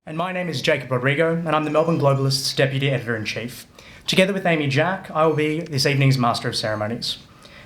And my name is Jacob Rodrigo, and I'm the Melbourne Globalist's Deputy Editor-in-Chief. Together with Amy Jack, I will be this evening's Master of Ceremonies.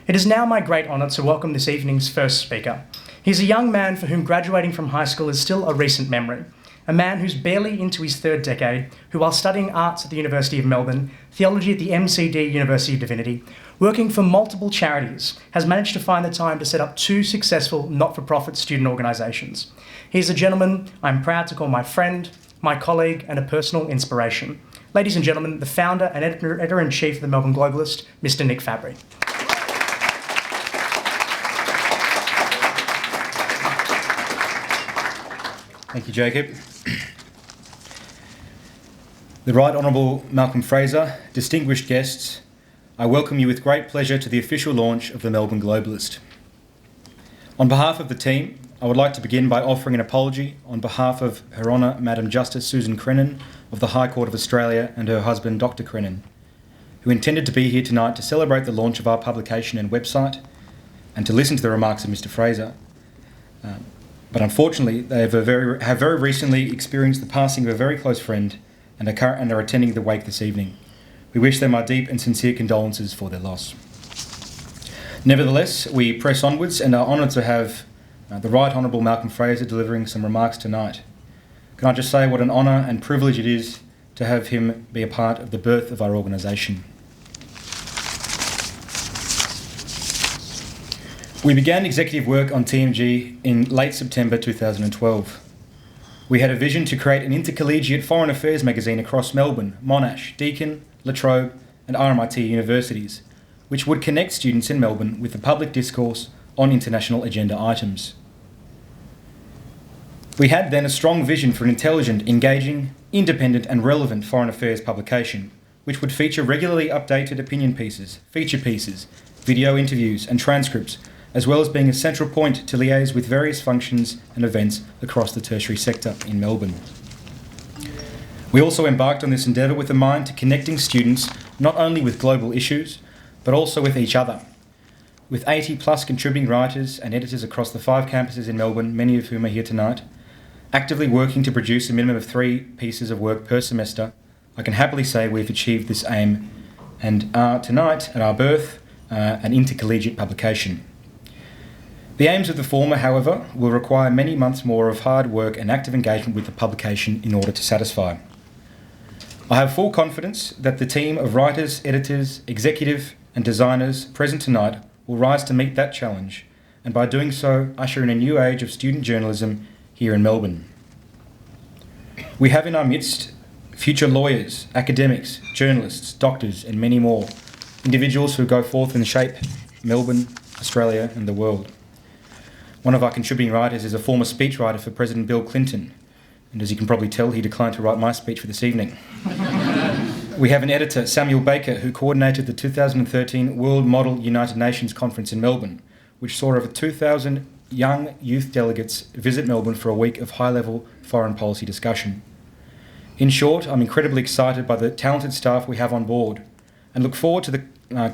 It is now my great honour to welcome this evening's first speaker. He's a young man for whom graduating from high school is still a recent memory. A man who's barely into his third decade, who while studying arts at the University of Melbourne, theology at the MCD University of Divinity, working for multiple charities, has managed to find the time to set up 2 successful not-for-profit student organisations. He's a gentleman I'm proud to call my friend, my colleague, and a personal inspiration. Ladies and gentlemen, the founder and editor-in-chief of the Melbourne Globalist, Mr. Nick Fabbri. Thank you, Jacob. The Right Honourable Malcolm Fraser, distinguished guests, I welcome you with great pleasure to the official launch of the Melbourne Globalist. On behalf of the team, I would like to begin by offering an apology on behalf of Her Honour Madam Justice Susan Crennan of the High Court of Australia and her husband Dr Crennan, who intended to be here tonight to celebrate the launch of our publication and website and to listen to the remarks of Mr Fraser. But unfortunately, they have very recently experienced the passing of a very close friend and are attending the wake this evening. We wish them our deep and sincere condolences for their loss. Nevertheless, we press onwards and are honoured to have the Right Honourable Malcolm Fraser delivering some remarks tonight. Can I just say what an honour and privilege it is to have him be a part of the birth of our organisation. We began executive work on TMG in late September 2012. We had a vision to create an intercollegiate foreign affairs magazine across Melbourne, Monash, Deakin, La Trobe and RMIT universities, which would connect students in Melbourne with the public discourse on international agenda items. We had then a strong vision for an intelligent, engaging, independent and relevant foreign affairs publication, which would feature regularly updated opinion pieces, feature pieces, video interviews and transcripts, as well as being a central point to liaise with various functions and events across the tertiary sector in Melbourne. We also embarked on this endeavour with a mind to connecting students not only with global issues, but also with each other. With 80 plus contributing writers and editors across the 5 campuses in Melbourne, many of whom are here tonight, actively working to produce a minimum of 3 pieces of work per semester, I can happily say we've achieved this aim and are tonight, at our birth, an intercollegiate publication. The aims of the former, however, will require many months more of hard work and active engagement with the publication in order to satisfy. I have full confidence that the team of writers, editors, executive and designers present tonight will rise to meet that challenge and by doing so usher in a new age of student journalism here in Melbourne. We have in our midst future lawyers, academics, journalists, doctors and many more, individuals who go forth and shape Melbourne, Australia and the world. One of our contributing writers is a former speechwriter for President Bill Clinton, and as you can probably tell, he declined to write my speech for this evening. We have an editor, Samuel Baker, who coordinated the 2013 World Model United Nations Conference in Melbourne, which saw over 2,000 young youth delegates visit Melbourne for a week of high-level foreign policy discussion. In short, I'm incredibly excited by the talented staff we have on board and look forward to the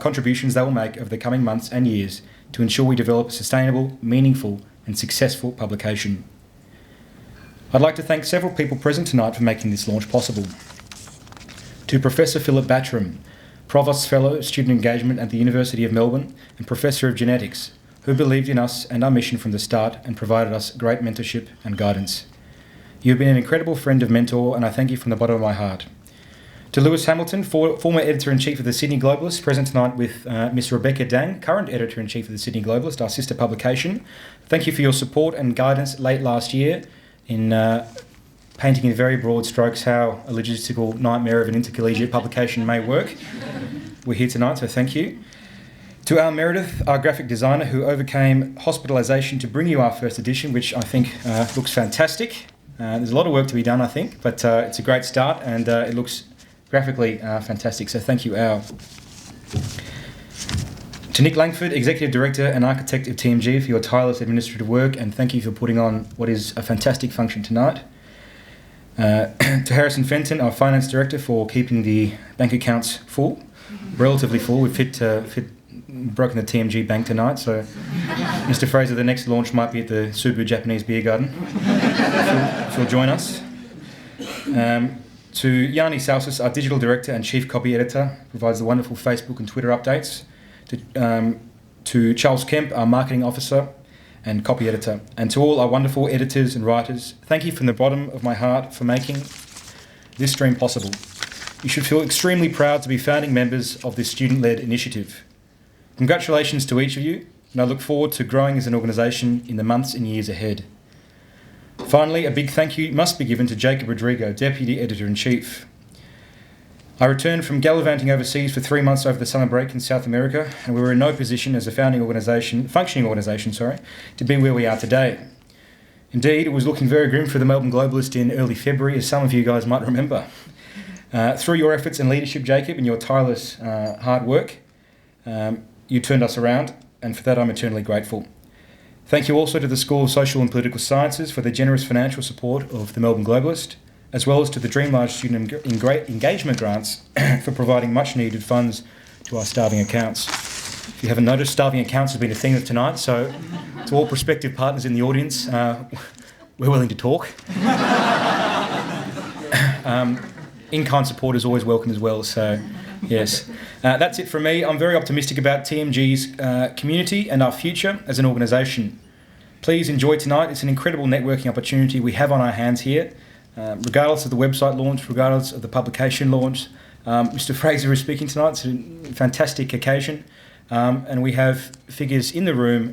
contributions they will make over the coming months and years to ensure we develop a sustainable, meaningful and successful publication. I'd like to thank several people present tonight for making this launch possible. To Professor Philip Batchram, Provost Fellow of Student Engagement at the University of Melbourne and Professor of Genetics, who believed in us and our mission from the start and provided us great mentorship and guidance. You have been an incredible friend and mentor, and I thank you from the bottom of my heart. To Lewis Hamilton, former Editor-in-Chief of the Sydney Globalist, present tonight with Ms Rebecca Dang, current Editor-in-Chief of the Sydney Globalist, our sister publication. Thank you for your support and guidance late last year in painting in very broad strokes how a logistical nightmare of an intercollegiate publication may work. We're here tonight, so thank you. To Al Meredith, our graphic designer, who overcame hospitalisation to bring you our first edition, which I think looks fantastic. There's a lot of work to be done, I think, but it's a great start and it looks graphically fantastic, so thank you, Al. To Nick Langford, Executive Director and Architect of TMG, for your tireless administrative work, and thank you for putting on what is a fantastic function tonight. To Harrison Fenton, our Finance Director, for keeping the bank accounts full, relatively full. We've broken the TMG bank tonight, so Mr Fraser, the next launch might be at the Subu Japanese Beer Garden, if you'll join us. To Yanni Salsis, our digital director and chief copy editor, provides the wonderful Facebook and Twitter updates. To Charles Kemp, our marketing officer and copy editor. And to all our wonderful editors and writers, thank you from the bottom of my heart for making this stream possible. You should feel extremely proud to be founding members of this student-led initiative. Congratulations to each of you, and I look forward to growing as an organisation in the months and years ahead. Finally, a big thank you must be given to Jacob Rodrigo, Deputy Editor-in-Chief. I returned from gallivanting overseas for 3 months over the summer break in South America, and we were in no position as a functioning organisation, to be where we are today. Indeed, it was looking very grim for the Melbourne Globalist in early February, as some of you guys might remember. Through your efforts and leadership, Jacob, and your tireless hard work, you turned us around, and for that I'm eternally grateful. Thank you also to the School of Social and Political Sciences for the generous financial support of the Melbourne Globalist, as well as to the Dreamlarge Student Engagement Grants for providing much needed funds to our starving accounts. If you haven't noticed, starving accounts has been a theme of tonight, so to all prospective partners in the audience, we're willing to talk. In-kind support is always welcome as well, so yes. That's it from me. I'm very optimistic about TMG's community and our future as an organisation. Please enjoy tonight. It's an incredible networking opportunity we have on our hands here. Regardless of the website launch, regardless of the publication launch, Mr. Fraser is speaking tonight. It's a fantastic occasion. And we have figures in the room,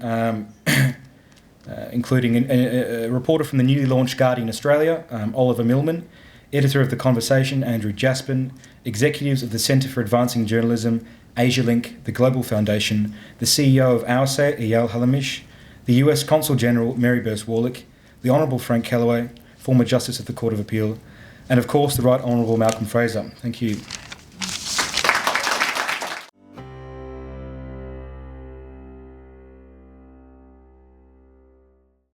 including a reporter from the newly launched Guardian Australia, Oliver Millman, editor of The Conversation, Andrew Jaspin, executives of the Centre for Advancing Journalism, AsiaLink, the Global Foundation, the CEO of OurSay, Eyal Halamish, the US Consul General, Mary Burse-Warlick, the Honourable Frank Callaway, former Justice of the Court of Appeal, and of course the Right Honourable Malcolm Fraser. Thank you.